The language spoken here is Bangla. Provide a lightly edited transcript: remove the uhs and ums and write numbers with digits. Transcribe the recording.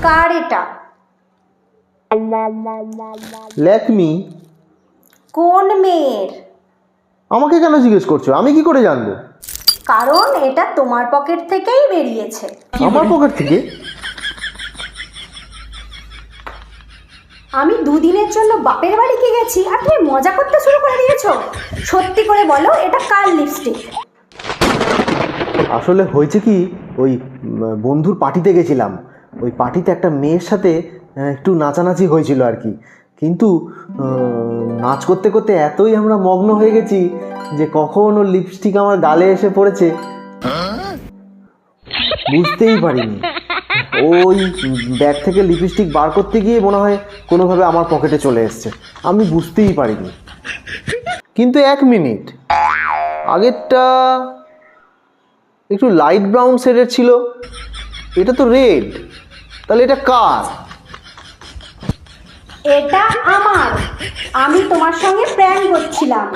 কার এটা? ল্যাকমি। কোন মেয়ের? আমাকে কেন জিজ্ঞেস করছো? আমি কি করে জানবো? কারণ এটা তোমার পকেট থেকেই বেরিয়েছে। আমার পকেট থেকে? আমি দুদিনের জন্য বাপের বাড়িতে গেছি আর তুমি মজা করতে শুরু করে দিয়েছো। সত্যি করে বলো, এটা কার লিপস্টিক? আসলে হয়েছে কি, ওই বন্ধুর পার্টিতে গেছিলাম। ওই পার্টিতে একটা মেয়ের সাথে একটু নাচানাচি হয়েছিল আর কি। কিন্তু নাচ করতে করতে এতই আমরা মগ্ন হয়ে গেছি যে কখন ওর লিপস্টিক আমার গালে এসে পড়েছে বুঝতেই পারিনি। ওই ব্যাগ থেকে লিপস্টিক বার করতে গিয়ে মনে হয় কোনোভাবে আমার পকেটে চলে এসছে, আমি বুঝতেই পারিনি। কিন্তু 1 মিনিট, আগেরটা একটু লাইট ব্রাউন শেডের ছিল, এটা তো রেড, তাহলে এটা কার? এটা আমার। আমি তোমার সঙ্গে প্র্যাঙ্ক করছিলাম।